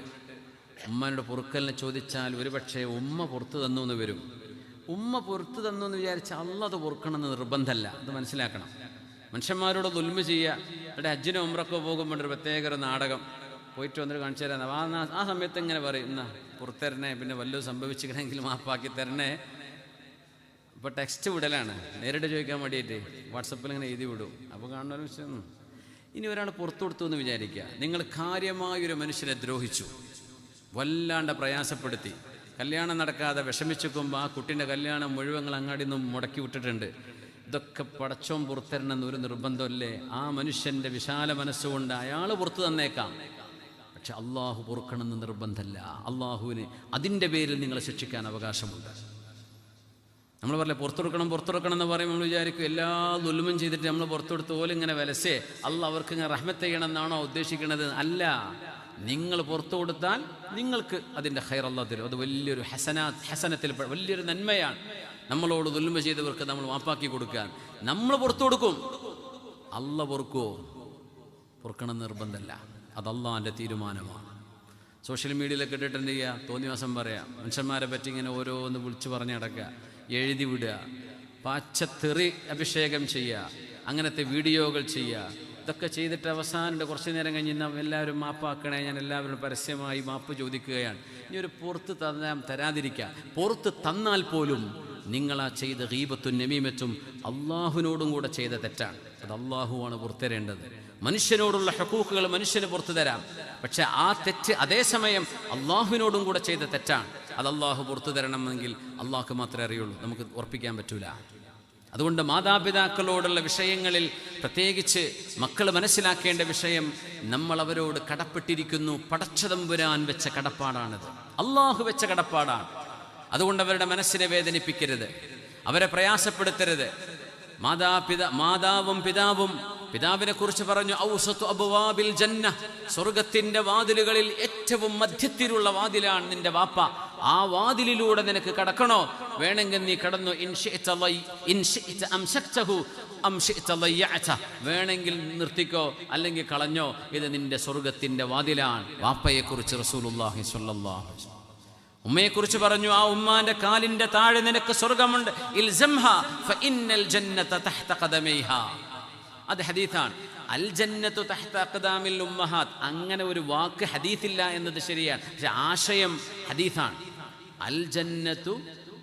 ഉമ്മയുടെ പൊറുക്കലിനെ ചോദിച്ചാൽ ഒരുപക്ഷെ ഉമ്മ പുറത്തു തന്നു എന്ന് വരും. ഉമ്മ പുറത്തു തന്നു എന്ന് വിചാരിച്ചാൽ അള്ളാഹ് അത് പൊറുക്കണമെന്ന് നിർബന്ധമല്ല. അത് മനസ്സിലാക്കണം. മനുഷ്യന്മാരോട് ദുൽമ ചെയ്യുക. അവിടെ ഹജ്ജിനോ ഉംറക്കോ പോകുമ്പോൾ ഒരു പ്രത്യേക ഒരു നാടകം പോയിട്ട് വന്നിട്ട് കാണിച്ചു തരാം. ആ സമയത്ത് ഇങ്ങനെ പറയും, എന്നാ പുറത്തരണേ, പിന്നെ വല്ലതും സംഭവിച്ചിട്ടുണ്ടെങ്കിൽ മാപ്പാക്കി തരണേ. ഇപ്പോൾ ടെക്സ്റ്റ് വിടലാണ്, നേരിട്ട് ചോദിക്കാൻ വേണ്ടിയിട്ട് വാട്സപ്പിൽ ഇങ്ങനെ എഴുതി വിടും. അപ്പോൾ കാണുന്ന ഒരു വിഷയം, ഇനി ഒരാൾ പുറത്തു കൊടുത്തു എന്ന് വിചാരിക്കുക. നിങ്ങൾ കാര്യമായൊരു മനുഷ്യനെ ദ്രോഹിച്ചു, വല്ലാണ്ട് പ്രയാസപ്പെടുത്തി, കല്യാണം നടക്കാതെ വിഷമിച്ചിരിക്കുമ്പോൾ ആ കുട്ടീൻ്റെ കല്യാണം മുഴുവൻ അങ്ങാടി നിന്നും മുടക്കി വിട്ടിട്ടുണ്ട്. ഇതൊക്കെ പടച്ചോൻ പുറത്തരണമെന്ന് ഒരു നിർബന്ധമല്ലേ? ആ മനുഷ്യൻ്റെ വിശാല മനസ്സുകൊണ്ട് അയാൾ പുറത്തു തന്നേക്കാം. പക്ഷെ അള്ളാഹു പൊറുക്കണമെന്ന് നിർബന്ധമല്ല. അള്ളാഹുവിന് അതിൻ്റെ പേരിൽ നിങ്ങളെ ശിക്ഷിക്കാൻ അവകാശമുണ്ട്. നമ്മൾ പറയില്ലേ പുറത്തെടുക്കണം എന്ന് പറയുമ്പോൾ നമ്മൾ വിചാരിക്കും എല്ലാ ദുൽമും ചെയ്തിട്ട് നമ്മൾ പുറത്തെടുത്ത് പോലും ഇങ്ങനെ വിലസേ അള്ളാഹ് അവർക്ക് ഇങ്ങനെ റഹ്മത്ത് ചെയ്യണം എന്നാണോ ഉദ്ദേശിക്കുന്നത്? അല്ല. നിങ്ങൾ പുറത്തു കൊടുത്താൽ നിങ്ങൾക്ക് അതിൻ്റെ ഖൈർ അല്ലാഹു തരും. അത് വലിയൊരു ഹസനത്തിൽ വലിയൊരു നന്മയാണ്. നമ്മളോട് ദുൽമ ചെയ്തവർക്ക് നമ്മൾ മാപ്പാക്കി കൊടുക്കാൻ നമ്മൾ പുറത്തു കൊടുക്കും. അള്ളാഹ് പൊറുക്കുമോ? പൊറുക്കണം നിർബന്ധമല്ല, അത് അള്ളാഹിൻ്റെ തീരുമാനമാണ്. സോഷ്യൽ മീഡിയയിലൊക്കെ ഇട്ടിട്ട് എന്ത് ചെയ്യുക, തോന്നിവാസം പറയാം, മനുഷ്യന്മാരെ പറ്റി ഇങ്ങനെ ഓരോന്ന് വിളിച്ചു പറഞ്ഞ് നടക്കുക, എഴുതി വിടുക, പച്ചത്തെറി അഭിഷേകം ചെയ്യുക, അങ്ങനത്തെ വീഡിയോകൾ ചെയ്യുക. ഇതൊക്കെ ചെയ്തിട്ട് അവസാനം കുറച്ച് നേരം കഴിഞ്ഞ് എല്ലാവരും മാപ്പാക്കണേ, ഞാൻ എല്ലാവരും പരസ്യമായി മാപ്പ് ചോദിക്കുകയാണ്. ഇനി ഒരു പുറത്ത് തരാതിരിക്കുക. പുറത്ത് തന്നാൽ പോലും നിങ്ങളാ ചെയ്ത ഗീബത്തും നമീമത്തും അള്ളാഹുവിനോടും കൂടെ ചെയ്ത തെറ്റാണ്. അത് അള്ളാഹുവാണ് പുറത്തരേണ്ടത്. മനുഷ്യനോടുള്ള ഹുക്കൂക്കുകൾ മനുഷ്യന് പുറത്തു തരാം, പക്ഷെ ആ തെറ്റ് അതേസമയം അള്ളാഹുവിനോടും കൂടെ ചെയ്ത തെറ്റാണ്. അത് അള്ളാഹു പുറത്തു തരണമെങ്കിൽ അള്ളാഹ്ക്ക് മാത്രമേ അറിയുള്ളൂ, നമുക്ക് ഉറപ്പിക്കാൻ പറ്റൂല. അതുകൊണ്ട് മാതാപിതാക്കളോടുള്ള വിഷയങ്ങളിൽ പ്രത്യേകിച്ച് മക്കൾ മനസ്സിലാക്കേണ്ട വിഷയം, നമ്മൾ അവരോട് കടപ്പെട്ടിരിക്കുന്നു. പടച്ചതമ്പുരാൻ വെച്ച കടപ്പാടാണിത്, അള്ളാഹു വെച്ച കടപ്പാടാണ്. അതുകൊണ്ട് അവരുടെ മനസ്സിനെ വേദനിപ്പിക്കരുത്, അവരെ പ്രയാസപ്പെടുത്തരുത്. മാതാവും പിതാവിനെ കുറിച്ച് പറഞ്ഞു, ഔസത്തു അബ്വാബിൽ ജന്ന, സ്വർഗത്തിന്റെ വാതിലുകളിൽ ഏറ്റവും മധ്യത്തിലുള്ള വാതിലാണ് നിന്റെ വാപ്പ. ആ വാതിലിലൂടെ നിനക്ക് കടക്കണോ, വേണമെങ്കിൽ നീ കടന്നു. വേണമെങ്കിൽ നിർത്തിക്കോ, അല്ലെങ്കിൽ കളഞ്ഞോ. ഇത് നിന്റെ സ്വർഗത്തിന്റെ വാതിലാണ്. വാപ്പയെക്കുറിച്ച് റസൂലുള്ളാഹി സ്വല്ലല്ലാഹു അലൈഹി വസല്ലം ഉമ്മയെക്കുറിച്ച് പറഞ്ഞു, ആ ഉമ്മാന്റെ കാലിന്റെ താഴെ നിനക്ക് സ്വർഗമുണ്ട്. ഇൽസംഹാ ഫഇന്നൽ ജന്നത തഹ്ത ഖദമൈഹാ. അത് ഹദീഥാണ്. അൽ ജന്നത്തു തഹ്ത അഖ്ദാമിൽ ഉമ്മഹാത്ത്. അങ്ങനെ ഒരു വാക്ക് ഹദീത്തില്ല എന്നത് ശരിയാണ്, പക്ഷെ ആശയം ഹദീഥാണ്. അൽ ജന്നത്തു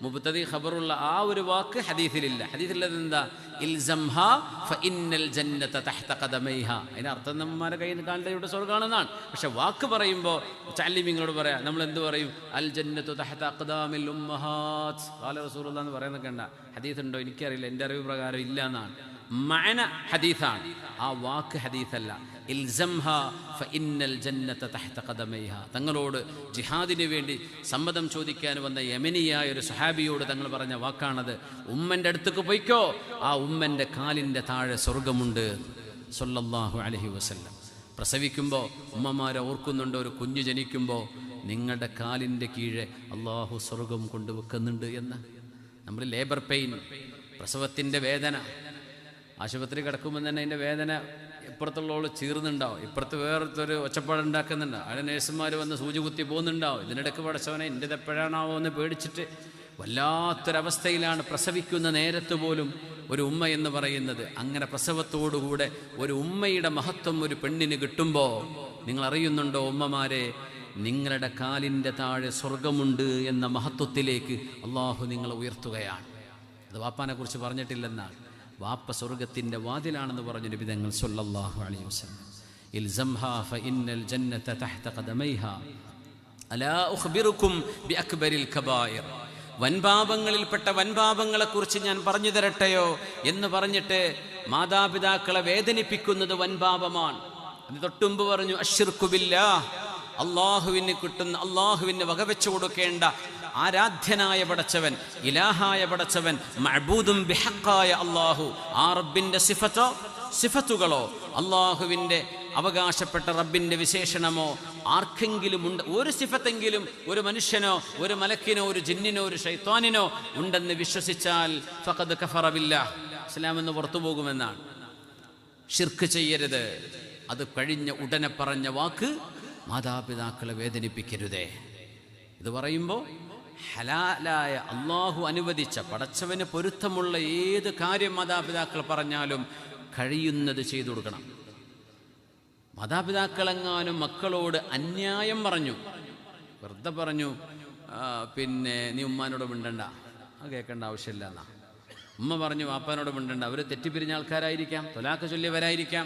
മുബ്തദി ഖബറുള്ള ആ ഒരു വാക്ക് ഹദീത്തിലില്ല. ഹദീത്തിലുള്ളത് എന്താ? ഇൽസംഹാ ഫഇന്നൽ ജന്നത തഹ്ത ഖദമൈഹാ. അതിന്റെ അർത്ഥം നമ്മമാരെ കയ്യിൽ കാലിന്റെ സ്വർഗ്ഗാണെന്നാണ്. പക്ഷെ വാക്ക് പറയുമ്പോൾ മുതല്ലിമീങ്ങളോട് പറയാം, നമ്മൾ എന്ത് പറയും? അൽ ജന്നത്തു തഹ്ത അഖ്ദാമിൽ ഉമ്മഹാത്ത് ഖാല റസൂലുള്ളാഹി എന്ന് പറയുന്നൊക്കെ ഉണ്ട്. ഹദീത്ത് ഉണ്ടോ എനിക്കറിയില്ല, എൻ്റെ അറിവ് പ്രകാരം ഇല്ല എന്നാണ്. മഅന ഹദീഥാണ്, ആ വാക്ക് ഹദീത്തല്ല. ഇൽസംഹാ ഫഇന്നൽ ജന്നത തഹ്ത ഖദമൈഹാ. തങ്ങളോട് ജിഹാദിന് വേണ്ടി സമ്മതം ചോദിക്കാൻ വന്ന യമനിയായ ഒരു സഹാബിയോട് തങ്ങൾ പറഞ്ഞ വാക്കാണത്. ഉമ്മൻ്റെ അടുത്തേക്ക് പോയിക്കോ, ആ ഉമ്മൻ്റെ കാലിൻ്റെ താഴെ സ്വർഗമുണ്ട്. സ്വല്ലല്ലാഹു അലൈഹി വസല്ലം. പ്രസവിക്കുമ്പോൾ ഉമ്മമാരെ ഓർക്കുന്നുണ്ട്, ഒരു കുഞ്ഞ് ജനിക്കുമ്പോൾ നിങ്ങളുടെ കാലിൻ്റെ കീഴെ അള്ളാഹു സ്വർഗം കൊണ്ടുവെക്കുന്നുണ്ട് എന്ന്. നമ്മൾ ലേബർ പെയിൻ, പ്രസവത്തിൻ്റെ വേദന, ആശുപത്രി കിടക്കുമ്പോൾ തന്നെ അതിൻ്റെ വേദന ഇപ്പുറത്തുള്ളവൾ ചീർന്നുണ്ടാവും, ഇപ്പുറത്ത് വേറൊരു ഒച്ചപ്പാടുണ്ടാക്കുന്നുണ്ടാവും, അവിടെ നേഴ്സുമാർ വന്ന് സൂചി കുത്തി പോകുന്നുണ്ടാവും. ഇതിനിടയ്ക്ക് പടച്ചവനെ എൻ്റെ എപ്പോഴാണാവോ എന്ന് പേടിച്ചിട്ട് വല്ലാത്തൊരവസ്ഥയിലാണ് പ്രസവിക്കുന്ന നേരത്ത് പോലും ഒരു ഉമ്മ എന്ന് പറയുന്നത്. അങ്ങനെ പ്രസവത്തോടുകൂടെ ഒരു ഉമ്മയുടെ മഹത്വം ഒരു പെണ്ണിന് കിട്ടുമ്പോൾ നിങ്ങൾ അറിയുന്നുണ്ടോ ഉമ്മമാരെ, നിങ്ങളുടെ കാലിൻ്റെ താഴെ സ്വർഗമുണ്ട് എന്ന മഹത്വത്തിലേക്ക് അള്ളാഹു നിങ്ങളെ ഉയർത്തുകയാണ്. അത് വാപ്പാനെ കുറിച്ച് പറഞ്ഞിട്ടില്ലെന്നാണ്. വാപ്പ സ്വർഗത്തിൻ്റെ വാതിലാണെന്ന് പറഞ്ഞു നബി തങ്ങൾ സ്വല്ലല്ലാഹു അലൈഹി വസല്ലം. ഇൽസംഹാ ഫഇന്നൽ ജന്നത തഹ്ത ഖദമൈഹാ അലാ ഉഖ്ബിറുക്കും ബിഅക്ബരിൽ കബായിർ. വൻപാപങ്ങളിൽപ്പെട്ട വൻപാപങ്ങളെക്കുറിച്ച് ഞാൻ പറഞ്ഞു തരട്ടെയോ എന്ന് പറഞ്ഞിട്ട് മാതാപിതാക്കളെ വേദനിപ്പിക്കുന്നത് വൻപാപമാണ്. അത് തൊട്ടുമ്പ് പറഞ്ഞു അശ്ശിർക്കു ബില്ലാഹ്, അള്ളാഹുവിന് കിട്ടുന്ന, അള്ളാഹുവിന് വകവെച്ചു കൊടുക്കേണ്ട ആരാധ്യനായ പടച്ചവൻ, ഇലാഹായ പടച്ചവൻ, മഅബൂദും ബിഹഖായ അള്ളാഹു, ആ റബ്ബിൻ്റെ സിഫത്തുകളോ അള്ളാഹുവിൻ്റെ അവകാശപ്പെട്ട റബ്ബിൻ്റെ വിശേഷണമോ ആർക്കെങ്കിലും ഉണ്ട്, ഒരു സിഫത്തെങ്കിലും ഒരു മനുഷ്യനോ ഒരു മലക്കിനോ ഒരു ജിന്നിനോ ഒരു ശൈത്വാനിനോ ഉണ്ടെന്ന് വിശ്വസിച്ചാൽ ഫഖദ് കഫറ ബില്ലാഹ്, ഇസ്ലാമിൽ നിന്ന് പുറത്തു പോകുമെന്നാണ്. ഷിർക്ക് ചെയ്യരുത്. അത് കഴിഞ്ഞ ഉടനെ പറഞ്ഞ വാക്ക്, മാതാപിതാക്കളെ വേദനിപ്പിക്കരുതേ. ഇത് പറയുമ്പോൾ ഹലാലായ അള്ളാഹു അനുവദിച്ച പടച്ചവന് പൊരുത്തമുള്ള ഏത് കാര്യം മാതാപിതാക്കൾ പറഞ്ഞാലും കഴിയുന്നത് ചെയ്തു കൊടുക്കണം. മാതാപിതാക്കളെങ്ങാനും മക്കളോട് അന്യായം പറഞ്ഞു, വെറുതെ പറഞ്ഞു, പിന്നെ നീ ഉമ്മാനോട് മിണ്ടണ്ട, അത് കേൾക്കേണ്ട ആവശ്യമില്ല എന്നാ. ഉമ്മ പറഞ്ഞു വാപ്പാനോട് മിണ്ടണ്ട, അവർ തെറ്റിപ്പിരിഞ്ഞ ആൾക്കാരായിരിക്കാം, തൊലാക്ക് ചൊല്ലിയവരായിരിക്കാം.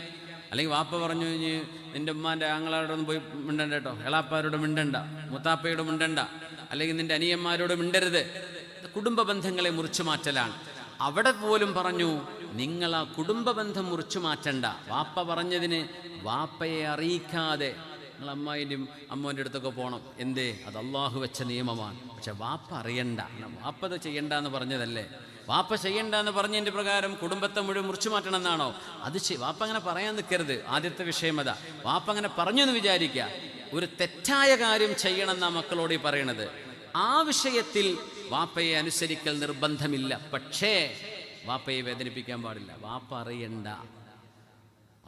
അല്ലെങ്കിൽ വാപ്പ പറഞ്ഞു കഴിഞ്ഞ് നിൻ്റെ ഉമ്മാൻ്റെ ആങ്ങളാരോടൊന്നും പോയി മിണ്ടണ്ട കേട്ടോ, എളാപ്പാരോട് മിണ്ടണ്ട, മുത്താപ്പയോട് മിണ്ടണ്ട, അല്ലെങ്കിൽ നിൻ്റെ അനിയന്മാരോട് മിണ്ടരുത്. കുടുംബ ബന്ധങ്ങളെ മുറിച്ചു മാറ്റലാണ്. അവിടെ പോലും പറഞ്ഞു നിങ്ങൾ ആ കുടുംബ ബന്ധം മുറിച്ചു മാറ്റണ്ട. വാപ്പ പറഞ്ഞതിന് വാപ്പയെ അറിയിക്കാതെ നിങ്ങൾ അമ്മായിൻ്റെയും അമ്മോൻ്റെ അടുത്തൊക്കെ പോകണം. എന്തേ? അത് അള്ളാഹു വെച്ച നിയമമാണ്. പക്ഷെ വാപ്പ അറിയണ്ട. വാപ്പ അത് ചെയ്യണ്ട എന്ന് പറഞ്ഞതല്ലേ. വാപ്പ ചെയ്യണ്ട എന്ന് പറഞ്ഞതിൻ്റെ പ്രകാരം കുടുംബത്തെ മുഴുവൻ മുറിച്ചു മാറ്റണം എന്നാണോ? അത് വാപ്പ അങ്ങനെ പറയാൻ നിൽക്കരുത്. ആദ്യത്തെ വിഷയം അതാ. വാപ്പ അങ്ങനെ പറഞ്ഞു എന്ന് വിചാരിക്കുക. ഒരു തെറ്റായ കാര്യം ചെയ്യണം എന്നാ മക്കളോട് ഈ പറയണത്. ആ വിഷയത്തിൽ വാപ്പയെ അനുസരിക്കൽ നിർബന്ധമില്ല. പക്ഷേ വാപ്പയെ വേദനിപ്പിക്കാൻ പാടില്ല. വാപ്പ അറിയണ്ട.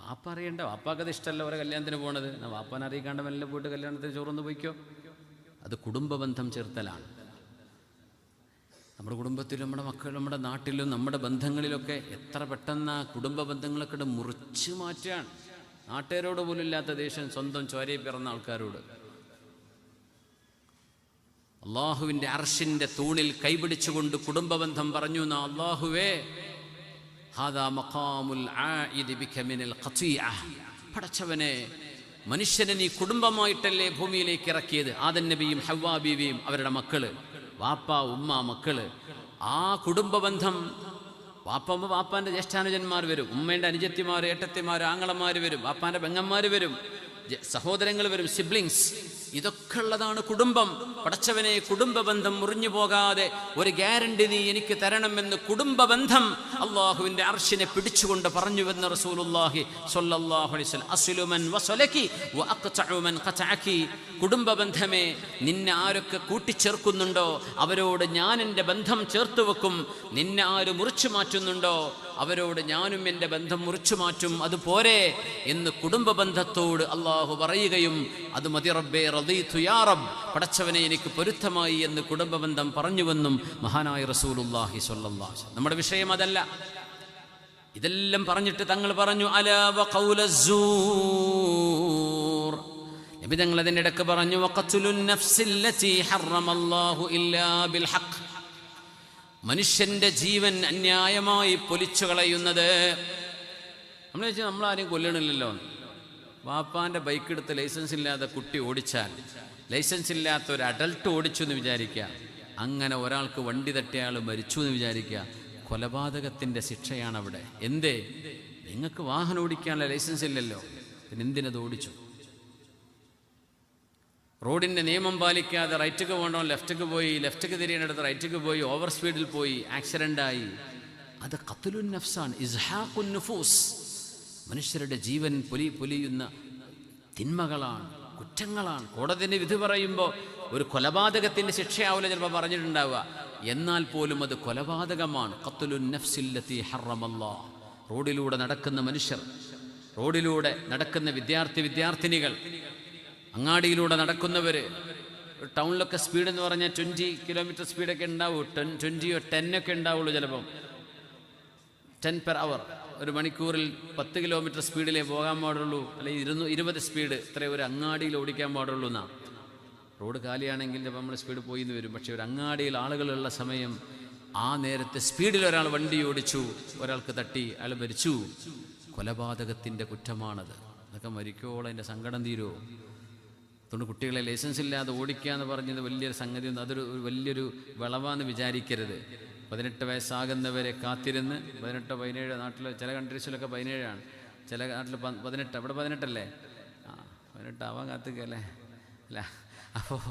വാപ്പ അറിയണ്ട, വാപ്പാക്കത് ഇഷ്ടമല്ല ഓരോ കല്യാണത്തിന് പോണത്. വാപ്പാനെ അറിയിക്കാണ്ട് മെല്ലെ പോയിട്ട് കല്യാണത്തിന് ചോറൊന്ന് പോയിക്കോ. അത് കുടുംബ ബന്ധം ചേർത്തലാണ്. നമ്മുടെ കുടുംബത്തിലും നമ്മുടെ മക്കളും നമ്മുടെ നാട്ടിലും നമ്മുടെ ബന്ധങ്ങളിലൊക്കെ എത്ര പെട്ടെന്ന് കുടുംബ ബന്ധങ്ങളൊക്കെ മുറിച്ച് മാറ്റുകയാണ്. നാട്ടുകാരോട് പോലും ഇല്ലാത്ത ദേഷ്യം സ്വന്തം ചോരയിൽ പിറന്ന ആൾക്കാരോട്. അള്ളാഹുവിൻ്റെ അർശിൻ്റെ തൂണിൽ കൈപിടിച്ചുകൊണ്ട് കുടുംബബന്ധം പറഞ്ഞു എന്നാ, അള്ളാഹുവേ ഹാദാ മഖാമുൽ ആഇദി ബിക മിനൽ ഖതീഅ. പടച്ചവനെ, മനുഷ്യനെ നീ കുടുംബമായിട്ടല്ലേ ഭൂമിയിലേക്ക് ഇറക്കിയത്. ആദം നബിയും ഹവ്വാ ബീവിയും അവരുടെ മക്കള്, വാപ്പ ഉമ്മ മക്കള്. ആ കുടുംബബന്ധം, വാപ്പമ്മ വാപ്പാൻ്റെ ജ്യേഷ്ഠാനുജന്മാർ വരും, ഉമ്മേൻ്റെ അനുജത്തിമാർ ഏട്ടത്തിമാർ ആങ്ങളമാർ വരും, വാപ്പാൻ്റെ പെങ്ങന്മാർ വരും, സഹോദരങ്ങൾ വരും, സിബ്ലിങ്സ്. ഇതൊക്കെ ഉള്ളതാണ് കുടുംബം. പടച്ചവനെ, കുടുംബബന്ധം മുറിഞ്ഞു പോകാതെ ഒരു ഗ്യാരണ്ടി നീ എനിക്ക് തരണമെന്ന് കുടുംബബന്ധം അള്ളാഹുവിൻ്റെ അർശിനെ പിടിച്ചുകൊണ്ട് പറഞ്ഞുവെന്ന് റസൂലുള്ളാഹി സ്വല്ലല്ലാഹു അലൈഹി വസല്ലം. അസ്ലു മൻ വസലകി വഅഖ്തഉ മൻ ഖതഅകി. കുടുംബബന്ധമേ, നിന്നെ ആരൊക്കെ കൂട്ടിച്ചേർക്കുന്നുണ്ടോ അവരോട് ഞാൻ എൻ്റെ ബന്ധം ചേർത്ത് വെക്കും. നിന്നെ ആര് മുറിച്ചു മാറ്റുന്നുണ്ടോ അവരോട് ഞാനും എൻ്റെ ബന്ധം മുറിച്ചു മാറ്റും. അതുപോരെ എന്ന് കുടുംബബന്ധത്തോട് അള്ളാഹു പറയുകയും, അത് മതി റബ്ബേ റദീതു യാ റബ്ബ്, പടച്ചവനെ എനിക്ക് പൊരുത്തമായി എന്ന് കുടുംബബന്ധം പറഞ്ഞുവെന്നും മഹാനായ റസൂലുള്ളാഹി സ്വല്ലല്ലാഹു അലൈഹി വസല്ലം. നമ്മുടെ വിഷയം അതല്ല. ഇതെല്ലാം പറഞ്ഞിട്ട് തങ്ങൾ പറഞ്ഞു, അലാ വഖൗലസ്സൂർ. നബി തങ്ങൾ അതിൻ്റെ ഇടയ്ക്ക് പറഞ്ഞു, വഖത്ലുൻ നഫ്സില്ലതി ഹറമല്ലാഹു ഇല്ലാ ബിൽ ഹഖ്. മനുഷ്യന്റെ ജീവൻ അന്യായമായി പൊലിച്ചു കളയുന്നത്. നമ്മൾ ചോദിച്ചാൽ നമ്മളാരെയും കൊല്ലണില്ലല്ലോ. വാപ്പാൻ്റെ ബൈക്ക് എടുത്ത് ലൈസൻസ് ഇല്ലാതെ കുട്ടി ഓടിച്ചാൽ, ലൈസൻസ് ഇല്ലാത്ത ഒരു അഡൽട്ട് ഓടിച്ചു എന്ന് വിചാരിക്കുക, അങ്ങനെ ഒരാൾക്ക് വണ്ടി തട്ടിയാൾ മരിച്ചു എന്ന് വിചാരിക്കുക, കൊലപാതകത്തിൻ്റെ ശിക്ഷയാണ് അവിടെ. എന്തേ? നിങ്ങൾക്ക് വാഹനം ഓടിക്കാനുള്ള ലൈസൻസ് ഇല്ലല്ലോ, പിന്നെ എന്തിനത് ഓടിച്ചു? റോഡിൻ്റെ നിയമം പാലിക്കാതെ റൈറ്റിക്ക് പോകണോ ലെഫ്റ്റിക്ക് പോയി, ലെഫ്റ്റിക്ക് തിരിയേണ്ടടുത്ത് റൈറ്റിക്ക് പോയി, ഓവർ സ്പീഡിൽ പോയി, ആക്സിഡൻ്റായി. അത് ഖത്ലുൻ നഫ്സാണ്, ഇസ്ഹാഖുൻ നുഫൂസ്. മനുഷ്യരുടെ ജീവൻ പൊലിയുന്ന തിന്മകളാണ്, കുറ്റങ്ങളാണ്. കോടതിൻ്റെ വിധി പറയുമ്പോൾ ഒരു കൊലപാതകത്തിൻ്റെ ശിക്ഷയാവില്ല ചിലപ്പോൾ പറഞ്ഞിട്ടുണ്ടാവുക, എന്നാൽ പോലും അത് കൊലപാതകമാണ്. ഖത്ലുൻ നഫ്സില്ലതി ഹറമല്ലാഹ്. റോഡിലൂടെ നടക്കുന്ന മനുഷ്യർ, റോഡിലൂടെ നടക്കുന്ന വിദ്യാർത്ഥിനികൾ, അങ്ങാടിയിലൂടെ നടക്കുന്നവർ, ടൗണിലൊക്കെ സ്പീഡ് എന്ന് പറഞ്ഞാൽ 20 കിലോമീറ്റർ സ്പീഡൊക്കെ ഉണ്ടാവും, 20 or 10 ഒക്കെ ഉണ്ടാവുള്ളൂ, ചിലപ്പം 10 per hour. ഒരു മണിക്കൂറിൽ 10 കിലോമീറ്റർ സ്പീഡിലേ പോകാൻ പാടുള്ളൂ, അല്ലെങ്കിൽ 20 സ്പീഡ് ഇത്രയും ഒരു അങ്ങാടിയിൽ ഓടിക്കാൻ പാടുള്ളൂ എന്നാ. റോഡ് കാലിയാണെങ്കിൽ ചിലപ്പോൾ നമ്മൾ സ്പീഡ് പോയി എന്ന് വരും. പക്ഷേ ഒരു അങ്ങാടിയിൽ ആളുകളുള്ള സമയം, ആ നേരത്തെ സ്പീഡിൽ ഒരാൾ വണ്ടി ഓടിച്ചു, ഒരാൾക്ക് തട്ടി, അയാൾ മരിച്ചു. കൊലപാതകത്തിൻ്റെ കുറ്റമാണത്. അതൊക്കെ മരിക്കോളം അതിൻ്റെ സങ്കടം തീരുമോ? അതുകൊണ്ട് കുട്ടികളെ ലൈസൻസ് ഇല്ലാതെ ഓടിക്കുക എന്ന് പറഞ്ഞത് വലിയൊരു സംഗതി, അതൊരു വലിയൊരു വിളവാന്ന് വിചാരിക്കരുത്. 18 വയസ്സാകുന്നവരെ കാത്തിരുന്ന്, 18, 17, നാട്ടിൽ ചില കൺട്രീസിലൊക്കെ 17ആണ്, ചില നാട്ടിൽ 18. അവിടെ 18 അല്ലേ? 18 ആവാൻ കാത്തുക്കല്ലേ അല്ല. അപ്പോൾ